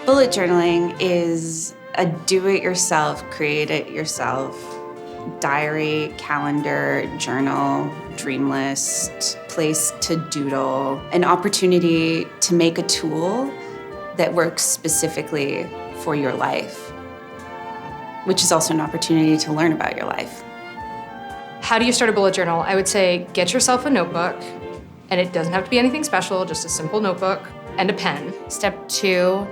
Bullet journaling is a do-it-yourself, create-it-yourself diary, calendar, journal, dream list, place to doodle, an opportunity to make a tool that works specifically for your life, which is also an opportunity to learn about your life. How do you start a bullet journal? I would say get yourself a notebook, and it doesn't have to be anything special, just a simple notebook and a pen. Step 2,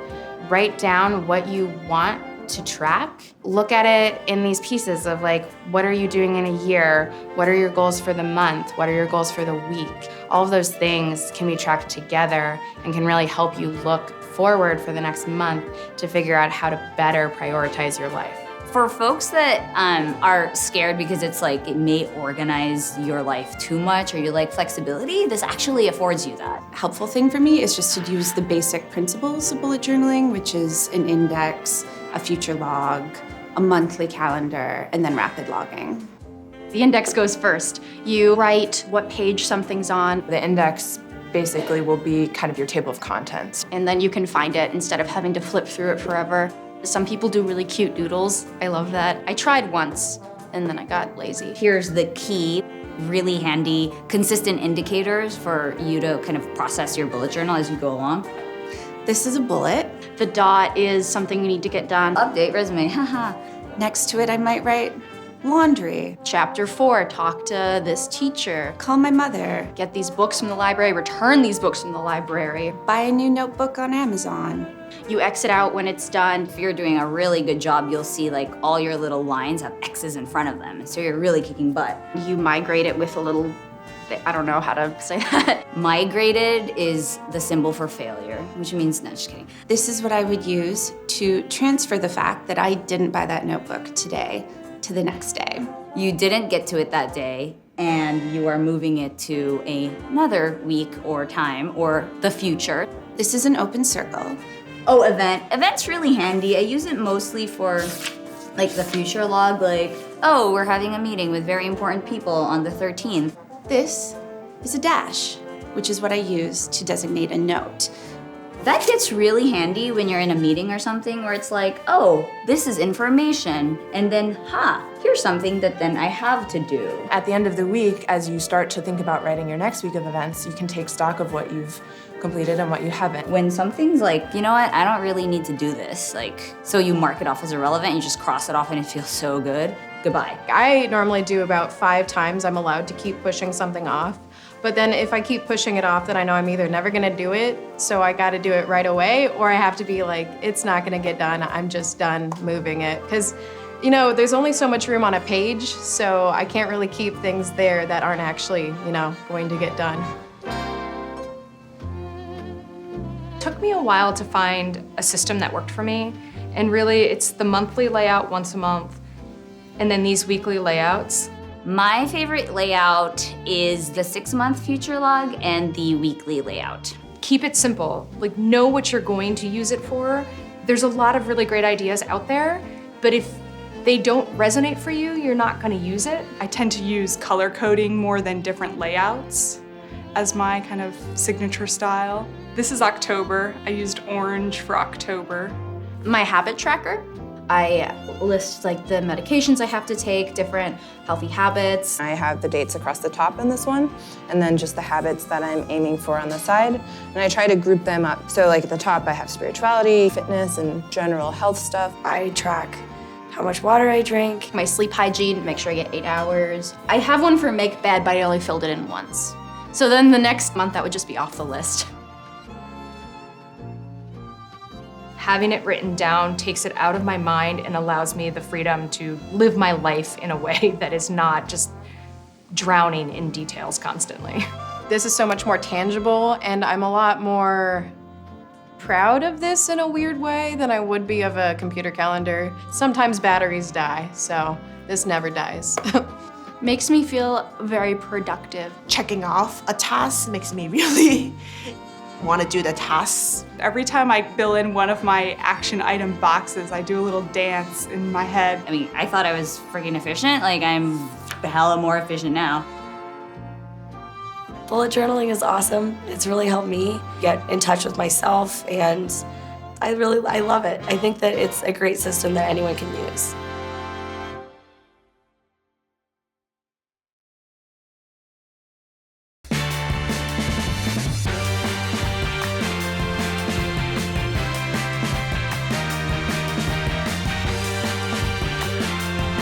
write down what you want to track. Look at it in these pieces of like, what are you doing in a year? What are your goals for the month? What are your goals for the week? All of those things can be tracked together and can really help you look forward for the next month to figure out how to better prioritize your life. For folks that are scared because it's like it may organize your life too much or you like flexibility, this actually affords you that. Helpful thing for me is just to use the basic principles of bullet journaling, which is an index, a future log, a monthly calendar, and then rapid logging. The index goes first. You write what page something's on. The index basically will be kind of your table of contents. And then you can find it instead of having to flip through it forever. Some people do really cute doodles. I love that. I tried once, and then I got lazy. Here's the key, really handy, consistent indicators for you to kind of process your bullet journal as you go along. This is a bullet. The dot is something you need to get done. Update resume, haha. Next to it, I might write laundry. Chapter 4, talk to this teacher. Call my mother. Get these books from the library, return these books from the library. Buy a new notebook on Amazon. You exit out when it's done. If you're doing a really good job, you'll see like all your little lines have X's in front of them, and so you're really kicking butt. You migrate it with a little, I don't know how to say that. Migrated is the symbol for failure, which means, no, just kidding. This is what I would use to transfer the fact that I didn't buy that notebook today to the next day. You didn't get to it that day, and you are moving it to another week or time or the future. This is an open circle. Oh, event. Event's really handy. I use it mostly for like the future log, like, oh, we're having a meeting with very important people on the 13th. This is a dash, which is what I use to designate a note. That gets really handy when you're in a meeting or something where it's like, oh, this is information, and then, here's something that then I have to do. At the end of the week, as you start to think about writing your next week of events, you can take stock of what you've completed and what you haven't. When something's like, you know what, I don't really need to do this, like, so you mark it off as irrelevant, you just cross it off and it feels so good, goodbye. I normally do about 5 times I'm allowed to keep pushing something off. But then if I keep pushing it off, then I know I'm either never gonna do it, so I gotta do it right away, or I have to be like, it's not gonna get done, I'm just done moving it. Because, you know, there's only so much room on a page, so I can't really keep things there that aren't actually, you know, going to get done. It took me a while to find a system that worked for me, and really it's the monthly layout once a month, and then these weekly layouts. My favorite layout is the 6-month future log and the weekly layout. Keep it simple, like know what you're going to use it for. There's a lot of really great ideas out there, but if they don't resonate for you, you're not gonna use it. I tend to use color coding more than different layouts as my kind of signature style. This is October. I used orange for October. My habit tracker. I list like the medications I have to take, different healthy habits. I have the dates across the top in this one, and then just the habits that I'm aiming for on the side. And I try to group them up. So like at the top, I have spirituality, fitness, and general health stuff. I track how much water I drink. My sleep hygiene, make sure I get 8 hours. I have one for make bed, but I only filled it in once. So then the next month, that would just be off the list. Having it written down takes it out of my mind and allows me the freedom to live my life in a way that is not just drowning in details constantly. This is so much more tangible, and I'm a lot more proud of this in a weird way than I would be of a computer calendar. Sometimes batteries die, so this never dies. Makes me feel very productive. Checking off a task makes me really want to do the tasks. Every time I fill in one of my action item boxes, I do a little dance in my head. I mean, I thought I was freaking efficient. Like, I'm hella more efficient now. Bullet journaling is awesome. It's really helped me get in touch with myself, and I love it. I think that it's a great system that anyone can use.